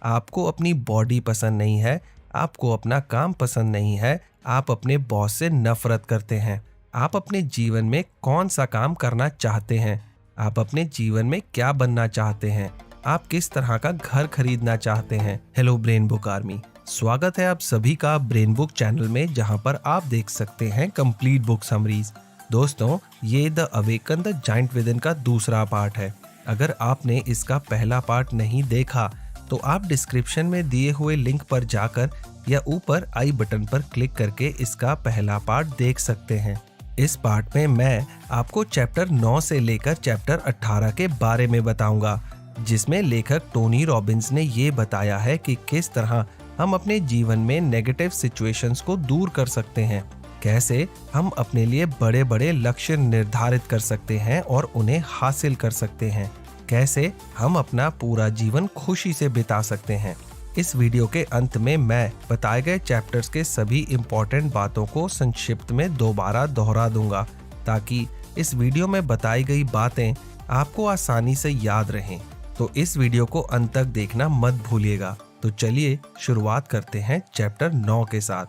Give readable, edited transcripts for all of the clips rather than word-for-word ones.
आपको अपनी बॉडी पसंद नहीं है, आपको अपना काम पसंद नहीं है, आप अपने बॉस से नफरत करते हैं। आप अपने जीवन में कौन सा काम करना चाहते हैं? आप अपने जीवन में क्या बनना चाहते हैं? आप किस तरह का घर खरीदना चाहते हैं? हेलो ब्रेन बुक आर्मी, स्वागत है आप सभी का ब्रेन बुक चैनल में, जहां पर आप देख सकते हैं कंप्लीट बुक समरीज। दोस्तों, ये the awaken the giant within का दूसरा पार्ट है। अगर आपने इसका पहला पार्ट नहीं देखा तो आप डिस्क्रिप्शन में दिए हुए लिंक पर जाकर या ऊपर आई बटन पर क्लिक करके इसका पहला पार्ट देख सकते हैं। इस पार्ट में मैं आपको चैप्टर 9 से लेकर चैप्टर 18 के बारे में बताऊंगा, जिसमें लेखक टोनी रॉबिन्स ने ये बताया है कि किस तरह हम अपने जीवन में नेगेटिव सिचुएशंस को दूर कर सकते हैं, कैसे हम अपने लिए बड़े बड़े लक्ष्य निर्धारित कर सकते हैं और उन्हें हासिल कर सकते हैं, कैसे हम अपना पूरा जीवन खुशी से बिता सकते हैं। इस वीडियो के अंत में मैं बताए गए चैप्टर्स के सभी इम्पोर्टेंट बातों को संक्षिप्त में दोबारा दोहरा दूंगा, ताकि इस वीडियो में बताई गई बातें आपको आसानी से याद रहें। तो इस वीडियो को अंत तक देखना मत भूलिएगा। तो चलिए शुरुआत करते हैं चैप्टर 9 के साथ।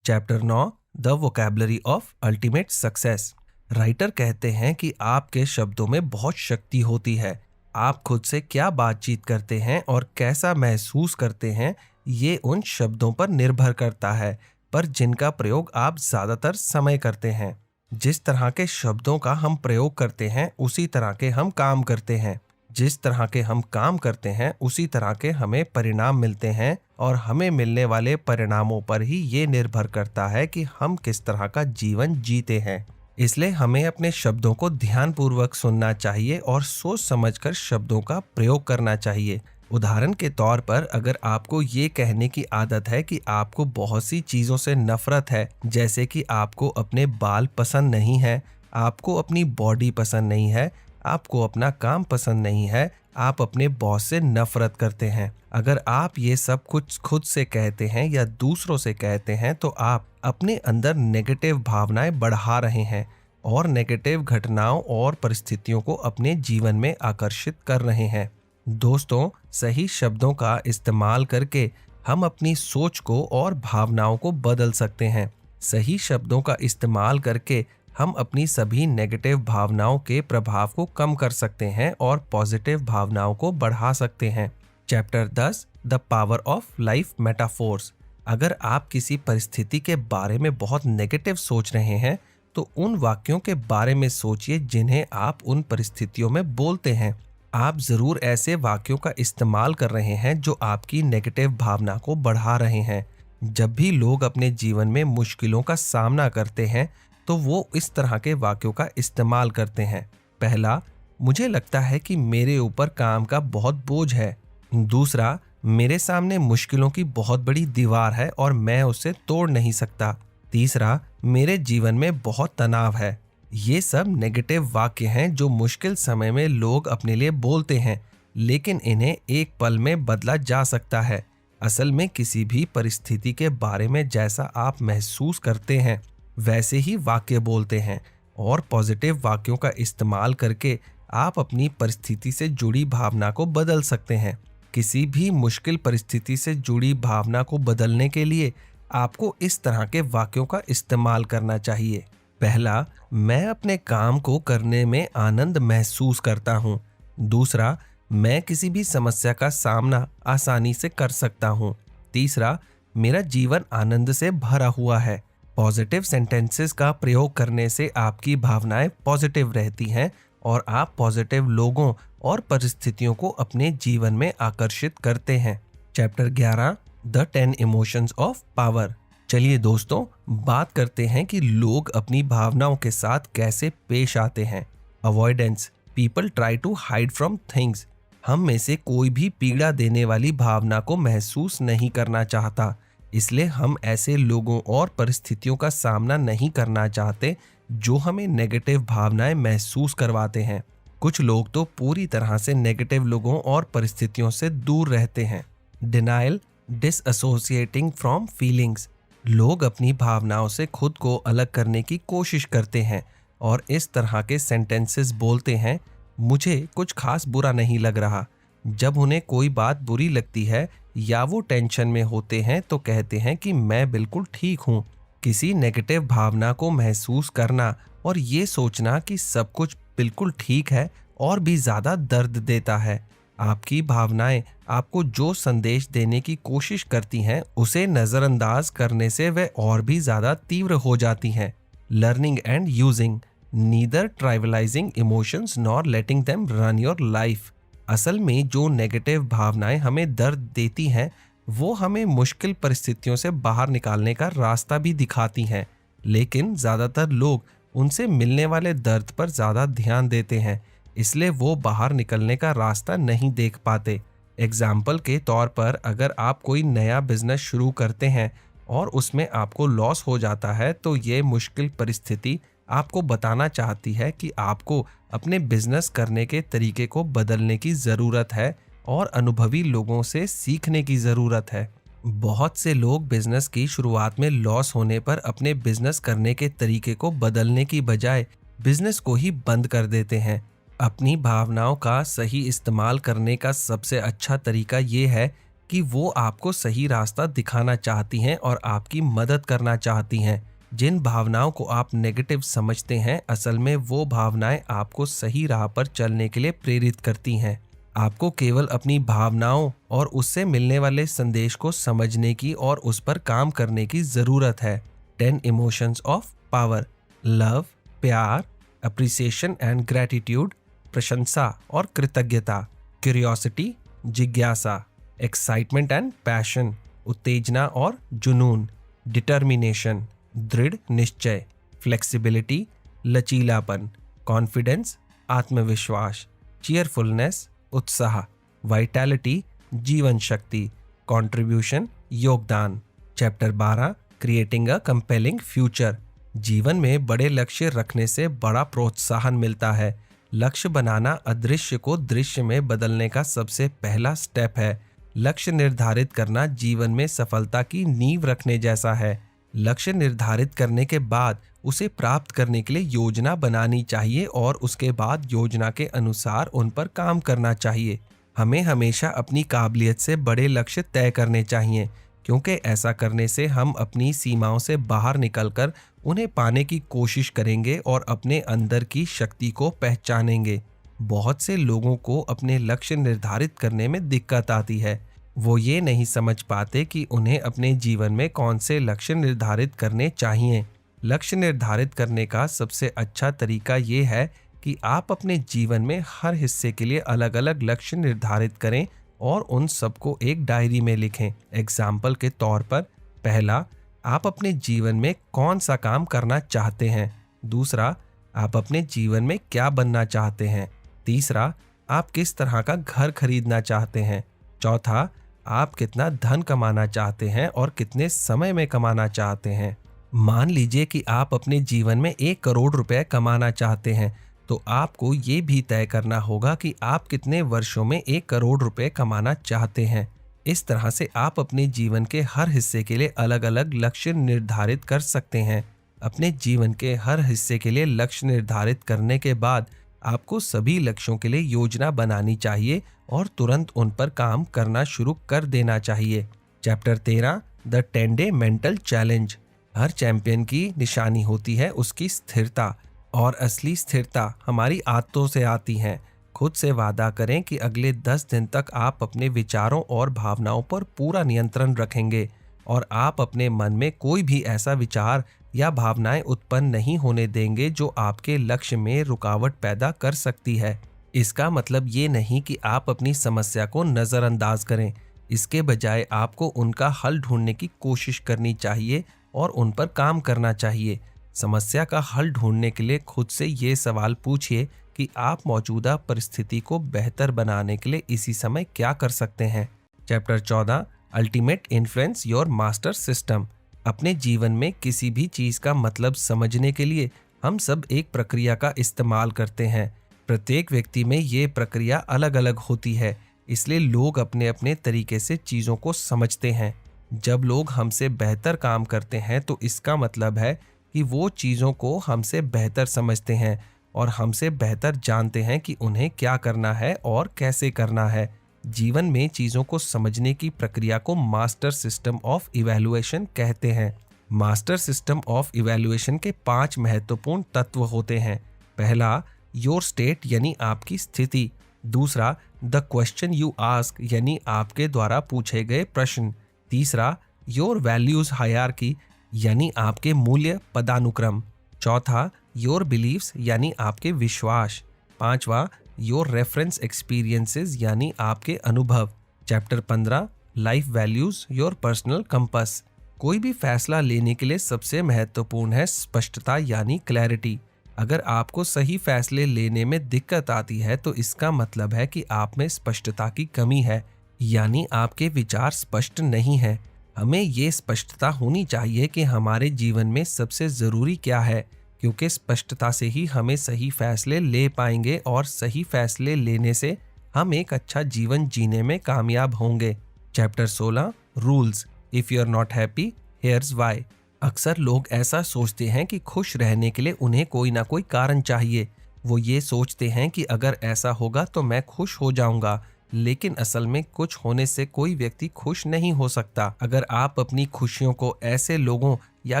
Chapter 9, the vocabulary of ultimate success. Writer कहते हैं कि आपके शब्दों में बहुत शक्ति होती है। आप खुद से क्या बातचीत करते हैं और कैसा महसूस करते हैं, ये उन शब्दों पर निर्भर करता है, पर जिनका प्रयोग आप ज्यादातर समय करते हैं। जिस तरह के शब्दों का हम प्रयोग करते हैं, उसी तरह के हम काम करते हैं। जिस तरह के हम काम करते हैं, उसी तरह के हमें परिणाम मिलते हैं, और हमें मिलने वाले परिणामों पर ही ये निर्भर करता है कि हम किस तरह का जीवन जीते हैं। इसलिए हमें अपने शब्दों को ध्यानपूर्वक सुनना चाहिए और सोच समझकर शब्दों का प्रयोग करना चाहिए। उदाहरण के तौर पर, अगर आपको ये कहने की आदत है कि आपको बहुत सी चीज़ों से नफरत है, जैसे कि आपको अपने बाल पसंद नहीं है, आपको अपनी बॉडी पसंद नहीं है, आपको अपना काम पसंद नहीं है, आप अपने बॉस से नफरत करते हैं, अगर आप ये सब कुछ खुद से कहते हैं या दूसरों से कहते हैं, तो आप अपने अंदर नेगेटिव भावनाएं बढ़ा रहे हैं और नेगेटिव घटनाओं और परिस्थितियों को अपने जीवन में आकर्षित कर रहे हैं। दोस्तों, सही शब्दों का इस्तेमाल करके हम अपनी सोच को और भावनाओं को बदल सकते हैं। सही शब्दों का इस्तेमाल करके हम अपनी सभी नेगेटिव भावनाओं के प्रभाव को कम कर सकते हैं और पॉजिटिव भावनाओं को बढ़ा सकते हैं। Chapter 10, the power of life metaphors. अगर आप किसी परिस्थिति के बारे में बहुत नेगेटिव सोच रहे हैं, तो उन वाक्यों के बारे में सोचिए जिन्हें आप उन परिस्थितियों में बोलते हैं। आप जरूर ऐसे वाक्यों का इस्तेमाल कर रहे हैं जो आपकी नेगेटिव भावना को बढ़ा रहे हैं। जब भी लोग अपने जीवन में मुश्किलों का सामना करते हैं, तो वो इस तरह के वाक्यों का इस्तेमाल करते हैं। पहला, मुझे लगता है कि मेरे ऊपर काम का बहुत बोझ है। दूसरा, मेरे सामने मुश्किलों की बहुत बड़ी दीवार है और मैं उसे तोड़ नहीं सकता। तीसरा, मेरे जीवन में बहुत तनाव है। ये सब नेगेटिव वाक्य हैं जो मुश्किल समय में लोग अपने लिए बोलते हैं, लेकिन इन्हें एक पल में बदला जा सकता है। असल में किसी भी परिस्थिति के बारे में जैसा आप महसूस करते हैं, वैसे ही वाक्य बोलते हैं, और पॉजिटिव वाक्यों का इस्तेमाल करके आप अपनी परिस्थिति से जुड़ी भावना को बदल सकते हैं। किसी भी मुश्किल परिस्थिति से जुड़ी भावना को बदलने के लिए आपको इस तरह के वाक्यों का इस्तेमाल करना चाहिए। पहला, मैं अपने काम को करने में आनंद महसूस करता हूँ। दूसरा, मैं किसी भी समस्या का सामना आसानी से कर सकता हूँ। तीसरा, मेरा जीवन आनंद से भरा हुआ है। पॉजिटिव सेंटेंसेस का प्रयोग करने से आपकी भावनाएं पॉजिटिव रहती हैं और आप पॉजिटिव लोगों और परिस्थितियों को अपने जीवन में आकर्षित करते हैं। Chapter 11, the 10 emotions of power. चलिए दोस्तों, बात करते हैं कि लोग अपनी भावनाओं के साथ कैसे पेश आते हैं। Avoidance, people try to hide from things. हम में से कोई भी पीड़ा देने वाली भावना को महसूस नहीं करना चाहता, इसलिए हम ऐसे लोगों और परिस्थितियों का सामना नहीं करना चाहते जो हमें नेगेटिव भावनाएं महसूस करवाते हैं। कुछ लोग तो पूरी तरह से नेगेटिव लोगों और परिस्थितियों से दूर रहते हैं। Denial, disassociating from feelings. लोग अपनी भावनाओं से खुद को अलग करने की कोशिश करते हैं और इस तरह के सेंटेंसेस बोलते हैं, मुझे कुछ खास बुरा नहीं लग रहा। जब उन्हें कोई बात बुरी लगती है या वो टेंशन में होते हैं तो कहते हैं कि मैं बिल्कुल ठीक हूँ। किसी नेगेटिव भावना को महसूस करना और ये सोचना कि सब कुछ बिल्कुल ठीक है और भी ज्यादा दर्द देता है। आपकी भावनाएं आपको जो संदेश देने की कोशिश करती हैं उसे नजरअंदाज करने से वे और भी ज्यादा तीव्र हो जाती हैं। Learning and using, neither trivialising emotions nor letting them run your life. असल में जो नेगेटिव भावनाएं हमें दर्द देती हैं वो हमें मुश्किल परिस्थितियों से बाहर निकालने का रास्ता भी दिखाती हैं, लेकिन ज्यादातर लोग उनसे मिलने वाले दर्द पर ज्यादा ध्यान देते हैं, इसलिए वो बाहर निकलने का रास्ता नहीं देख पाते। एग्जाम्पल के तौर पर अगर आप कोई नया बिजनेस शुरू करते हैं और उसमें आपको लॉस हो जाता है तो ये मुश्किल परिस्थिति आपको बताना चाहती है कि आपको अपने बिजनेस करने के तरीके को बदलने की ज़रूरत है और अनुभवी लोगों से सीखने की ज़रूरत है। बहुत से लोग बिजनेस की शुरुआत में लॉस होने पर अपने बिजनेस करने के तरीके को बदलने की बजाय बिजनेस को ही बंद कर देते हैं। अपनी भावनाओं का सही इस्तेमाल करने का सबसे अच्छा तरीका ये है कि वो आपको सही रास्ता दिखाना चाहती हैं और आपकी मदद करना चाहती हैं। जिन भावनाओं को आप नेगेटिव समझते हैं असल में वो भावनाएं आपको सही राह पर चलने के लिए प्रेरित करती हैं। आपको केवल अपनी भावनाओं और उससे मिलने वाले संदेश को समझने की और उस पर काम करने की ज़रूरत है। 10 इमोशंस ऑफ पावर: लव, प्यार, अप्रिसिएशन एंड ग्रैटिट्यूड, प्रशंसा और कृतज्ञता, क्यूरियोसिटी, जिज्ञासा, एक्साइटमेंट एंड पैशन, उत्तेजना और जुनून, डिटर्मिनेशन, दृढ़ निश्चय, फ्लेक्सिबिलिटी, लचीलापन, कॉन्फिडेंस, आत्मविश्वास, चीयरफुलनेस, उत्साह, वाइटैलिटी, जीवन शक्ति, कंट्रीब्यूशन, योगदान। Chapter 12, creating a compelling future. जीवन में बड़े लक्ष्य रखने से बड़ा प्रोत्साहन मिलता है। लक्ष्य बनाना अदृश्य को दृश्य में बदलने का सबसे पहला स्टेप है। लक्ष्य निर्धारित करना जीवन में सफलता की नींव रखने जैसा है। लक्ष्य निर्धारित करने के बाद उसे प्राप्त करने के लिए योजना बनानी चाहिए और उसके बाद योजना के अनुसार उन पर काम करना चाहिए। हमें हमेशा अपनी काबिलियत से बड़े लक्ष्य तय करने चाहिए, क्योंकि ऐसा करने से हम अपनी सीमाओं से बाहर निकलकर उन्हें पाने की कोशिश करेंगे और अपने अंदर की शक्ति को पहचानेंगे। बहुत से लोगों को अपने लक्ष्य निर्धारित करने में दिक्कत आती है। वो ये नहीं समझ पाते कि उन्हें अपने जीवन में कौन से लक्ष्य निर्धारित करने चाहिए। लक्ष्य निर्धारित करने का सबसे अच्छा तरीका ये है कि आप अपने जीवन में हर हिस्से के लिए अलग अलग लक्ष्य निर्धारित करें और उन सबको एक डायरी में लिखें। एग्जाम्पल के तौर पर, पहला, आप अपने जीवन में कौन सा काम करना चाहते हैं। दूसरा, आप अपने जीवन में क्या बनना चाहते हैं। तीसरा, आप किस तरह का घर खरीदना चाहते हैं। चौथा, आप कितना धन कमाना चाहते हैं और कितने समय में कमाना चाहते हैं। मान लीजिए कि आप अपने जीवन में 1 करोड़ रुपए कमाना चाहते हैं, तो आपको ये भी तय करना होगा कि आप कितने वर्षों में 1 करोड़ रुपए कमाना चाहते हैं। इस तरह से आप अपने जीवन के हर हिस्से के लिए अलग अलग लक्ष्य निर्धारित कर सकते हैं। अपने जीवन के हर हिस्से के लिए लक्ष्य निर्धारित करने के बाद आपको सभी लक्ष्यों के लिए योजना बनानी चाहिए और तुरंत उन पर काम करना शुरू कर देना चाहिए। Chapter 13, the 10 day mental challenge. Her champion की निशानी होती है उसकी स्थिरता, और असली स्थिरता हमारी आदतों से आती है। खुद से वादा करें कि अगले 10 दिन तक आप अपने विचारों और भावनाओं पर पूरा नियंत्रण रखेंगे और आप अपने मन में कोई भी ऐसा विचार या भावनाएं उत्पन्न नहीं होने देंगे जो आपके लक्ष्य में रुकावट पैदा कर सकती है। इसका मतलब ये नहीं कि आप अपनी समस्या को नज़रअंदाज करें। इसके बजाय आपको उनका हल ढूंढने की कोशिश करनी चाहिए और उन पर काम करना चाहिए। समस्या का हल ढूंढने के लिए खुद से ये सवाल पूछिए कि आप मौजूदा परिस्थिति को बेहतर बनाने के लिए इसी समय क्या कर सकते हैं। Chapter 14, ultimate influence your master system. अपने जीवन में किसी भी चीज़ का मतलब समझने के लिए हम सब एक प्रक्रिया का इस्तेमाल करते हैं। प्रत्येक व्यक्ति में ये प्रक्रिया अलग अलग होती है, इसलिए लोग अपने अपने तरीके से चीज़ों को समझते हैं। जब लोग हमसे बेहतर काम करते हैं तो इसका मतलब है कि वो चीज़ों को हमसे बेहतर समझते हैं और हमसे बेहतर जानते हैं कि उन्हें क्या करना है और कैसे करना है। जीवन में चीज़ों को समझने की प्रक्रिया को मास्टर सिस्टम ऑफ इवैल्यूएशन कहते हैं। मास्टर सिस्टम ऑफ इवैल्यूएशन के 5 महत्वपूर्ण तत्व होते हैं। पहला, योर स्टेट यानी आपकी स्थिति। दूसरा, द क्वेश्चन यू आस्क यानी आपके द्वारा पूछे गए प्रश्न। तीसरा, योर वैल्यूज हायरार्की यानी आपके मूल्य पदानुक्रम। चौथा, योर बिलीव्स यानी आपके विश्वास। पांचवा, योर रेफरेंस एक्सपीरियंसेस यानी आपके अनुभव। Chapter 15, life values your personal compass. कोई भी फैसला लेने के लिए सबसे महत्वपूर्ण है स्पष्टता यानी क्लैरिटी। अगर आपको सही फैसले लेने में दिक्कत आती है तो इसका मतलब है कि आप में स्पष्टता की कमी है, यानी आपके विचार स्पष्ट नहीं है। हमें ये स्पष्टता होनी चाहिए कि हमारे जीवन में सबसे ज़रूरी क्या है, क्योंकि स्पष्टता से ही हमें सही फैसले ले पाएंगे और सही फैसले लेने से हम एक अच्छा जीवन जीने में कामयाब होंगे। Chapter 16, rules. If you are not happy, here's why. अक्सर लोग ऐसा सोचते हैं कि खुश रहने के लिए उन्हें कोई ना कोई कारण चाहिए। वो ये सोचते हैं कि अगर ऐसा होगा तो मैं खुश हो जाऊंगा, लेकिन असल में कुछ होने से कोई व्यक्ति खुश नहीं हो सकता। अगर आप अपनी खुशियों को ऐसे लोगों या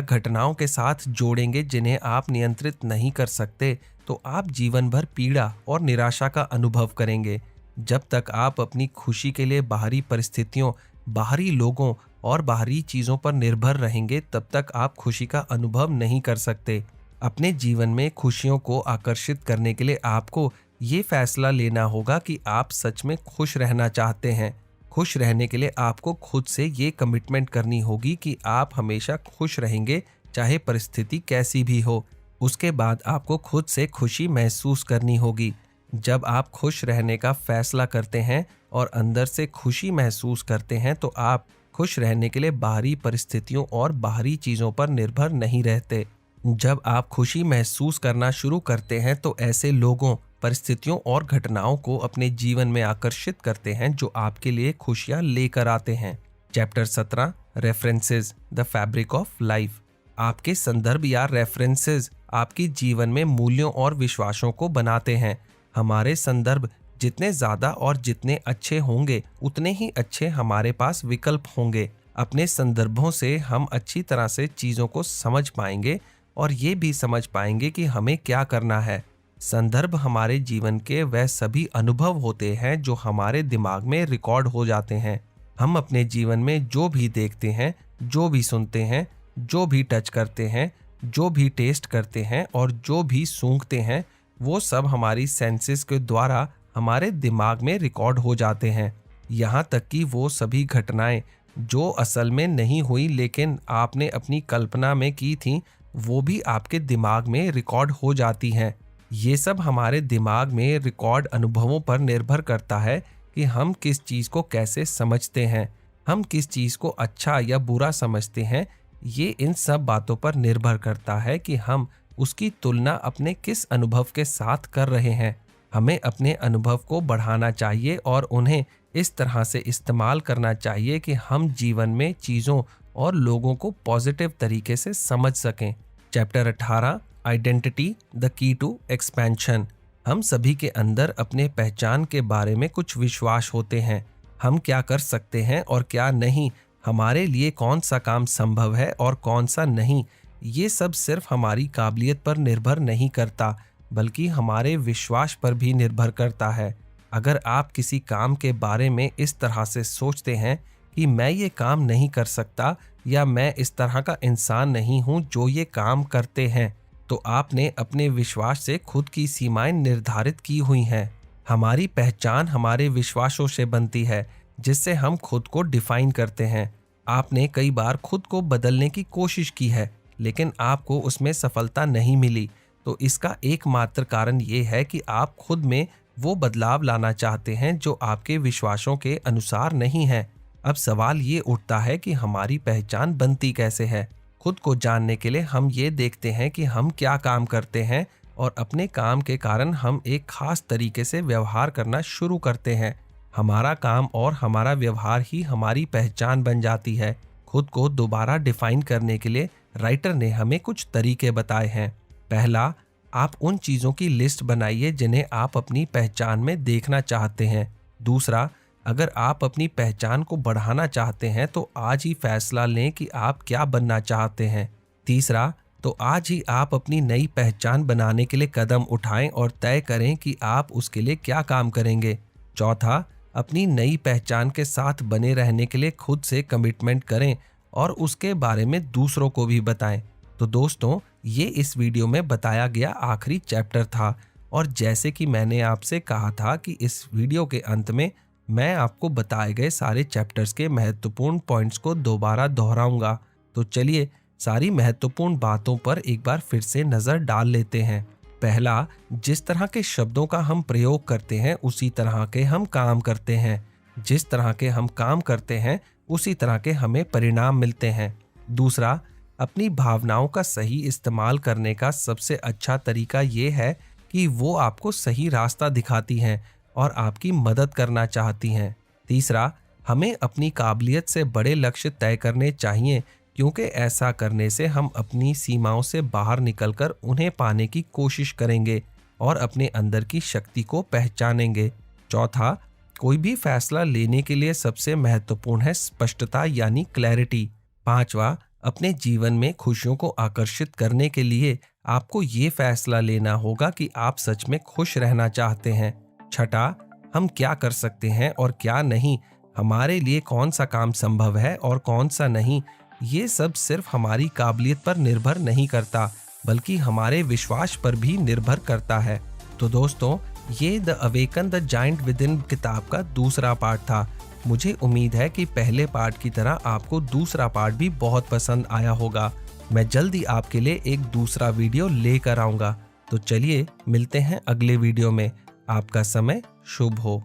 घटनाओं के साथ जोड़ेंगे जिन्हें आप नियंत्रित नहीं कर सकते, तो आप जीवन भर पीड़ा और निराशा का अनुभव करेंगे। जब तक आप अपनी खुशी के लिए बाहरी परिस्थितियों, बाहरी लोगों और बाहरी चीज़ों पर निर्भर रहेंगे, तब तक आप खुशी का अनुभव नहीं कर सकते। अपने जीवन में खुशियों को आकर्षित करने के लिए आपको ये फैसला लेना होगा कि आप सच में खुश रहना चाहते हैं। खुश रहने के लिए आपको खुद से ये कमिटमेंट करनी होगी कि आप हमेशा खुश रहेंगे, चाहे परिस्थिति कैसी भी हो। उसके बाद आपको खुद से खुशी महसूस करनी होगी। जब आप खुश रहने का फैसला करते हैं और अंदर से खुशी महसूस करते हैं, तो आप खुश रहने के लिए बाहरी परिस्थितियों और बाहरी चीज़ों पर निर्भर नहीं रहते। जब आप खुशी महसूस करना शुरू करते हैं तो ऐसे लोगों, परिस्थितियों और घटनाओं को अपने जीवन में आकर्षित करते हैं जो आपके लिए खुशियां लेकर आते हैं। Chapter 17, references, the fabric of life. आपके संदर्भ या रेफरेंसेस आपकी जीवन में मूल्यों और विश्वासों को बनाते हैं। हमारे संदर्भ जितने ज़्यादा और जितने अच्छे होंगे, उतने ही अच्छे हमारे पास विकल्प होंगे। अपने संदर्भों से हम अच्छी तरह से चीज़ों को समझ पाएंगे और ये भी समझ पाएंगे कि हमें क्या करना है। संदर्भ हमारे जीवन के वह सभी अनुभव होते हैं जो हमारे दिमाग में रिकॉर्ड हो जाते हैं। हम अपने जीवन में जो भी देखते हैं, जो भी सुनते हैं, जो भी टच करते हैं, जो भी टेस्ट करते हैं और जो भी सूंघते हैं, वो सब हमारी सेंसेस के द्वारा हमारे दिमाग में रिकॉर्ड हो जाते हैं। यहाँ तक कि वो सभी घटनाएं जो असल में नहीं हुई लेकिन आपने अपनी कल्पना में की थी, वो भी आपके दिमाग में रिकॉर्ड हो जाती हैं। ये सब हमारे दिमाग में रिकॉर्ड अनुभवों पर निर्भर करता है कि हम किस चीज़ को कैसे समझते हैं, हम किस चीज़ को अच्छा या बुरा समझते हैं। ये इन सब बातों पर निर्भर करता है कि हम उसकी तुलना अपने किस अनुभव के साथ कर रहे हैं। हमें अपने अनुभव को बढ़ाना चाहिए और उन्हें इस तरह से इस्तेमाल करना चाहिए कि हम जीवन में चीज़ों और लोगों को पॉजिटिव तरीके से समझ सकें। Chapter 18, identity, the key to expansion. हम सभी के अंदर अपने पहचान के बारे में कुछ विश्वास होते हैं। हम क्या कर सकते हैं और क्या नहीं, हमारे लिए कौन सा काम संभव है और कौन सा नहीं, ये सब सिर्फ हमारी काबिलियत पर निर्भर नहीं करता, बल्कि हमारे विश्वास पर भी निर्भर करता है। अगर आप किसी काम के बारे में इस तरह से सोचते हैं कि मैं ये काम नहीं कर सकता या मैं इस तरह का इंसान नहीं हूँ जो ये काम करते हैं, तो आपने अपने विश्वास से खुद की सीमाएं निर्धारित की हुई हैं। हमारी पहचान हमारे विश्वासों से बनती है, जिससे हम खुद को डिफाइन करते हैं। आपने कई बार खुद को बदलने की कोशिश की है, लेकिन आपको उसमें सफलता नहीं मिली, तो इसका एकमात्र कारण ये है कि आप खुद में वो बदलाव लाना चाहते हैं जो आपके विश्वासों के अनुसार नहीं है। अब सवाल ये उठता है कि हमारी पहचान बनती कैसे है। खुद को जानने के लिए हम ये देखते हैं कि हम क्या काम करते हैं और अपने काम के कारण हम एक खास तरीके से व्यवहार करना शुरू करते हैं। हमारा काम और हमारा व्यवहार ही हमारी पहचान बन जाती है। खुद को दोबारा डिफाइन करने के लिए राइटर ने हमें कुछ तरीके बताए हैं। पहला, आप उन चीज़ों की लिस्ट बनाइए जिन्हें आप अपनी पहचान में देखना चाहते हैं। दूसरा, अगर आप अपनी पहचान को बढ़ाना चाहते हैं तो आज ही फैसला लें कि आप क्या बनना चाहते हैं। तीसरा, तो आज ही आप अपनी नई पहचान बनाने के लिए कदम उठाएं और तय करें कि आप उसके लिए क्या काम करेंगे। चौथा, अपनी नई पहचान के साथ बने रहने के लिए खुद से कमिटमेंट करें और उसके बारे में दूसरों को भी बताएं। तो दोस्तों, ये इस वीडियो में बताया गया आखिरी चैप्टर था और जैसे कि मैंने आपसे कहा था कि इस वीडियो के अंत में मैं आपको बताए गए सारे चैप्टर्स के महत्वपूर्ण पॉइंट्स को दोबारा दोहराऊंगा। तो चलिए सारी महत्वपूर्ण बातों पर एक बार फिर से नज़र डाल लेते हैं। पहला, जिस तरह के शब्दों का हम प्रयोग करते हैं उसी तरह के हम काम करते हैं। जिस तरह के हम काम करते हैं उसी तरह के हमें परिणाम मिलते हैं। दूसरा, अपनी भावनाओं का सही इस्तेमाल करने का सबसे अच्छा तरीका ये है कि वो आपको सही रास्ता दिखाती हैं और आपकी मदद करना चाहती हैं। तीसरा, हमें अपनी काबिलियत से बड़े लक्ष्य तय करने चाहिए क्योंकि ऐसा करने से हम अपनी सीमाओं से बाहर निकलकर उन्हें पाने की कोशिश करेंगे और अपने अंदर की शक्ति को पहचानेंगे। चौथा, कोई भी फैसला लेने के लिए सबसे महत्वपूर्ण है स्पष्टता यानी क्लैरिटी। पांचवा, अपने जीवन में खुशियों को आकर्षित करने के लिए आपको ये फैसला लेना होगा कि आप सच में खुश रहना चाहते हैं। छठा, हम क्या कर सकते हैं और क्या नहीं, हमारे लिए कौन सा काम संभव है और कौन सा नहीं, ये सब सिर्फ हमारी काबिलियत पर निर्भर नहीं करता बल्कि हमारे विश्वास पर भी निर्भर करता है। तो दोस्तों, ये the awaken the giant with in किताब का दूसरा पार्ट था। मुझे उम्मीद है कि पहले पार्ट की तरह आपको दूसरा पार्ट भी बहुत पसंद आया होगा। मैं जल्दी आपके लिए एक दूसरा वीडियो लेकर आऊँगा। तो चलिए मिलते हैं अगले वीडियो में। आपका समय शुभ हो।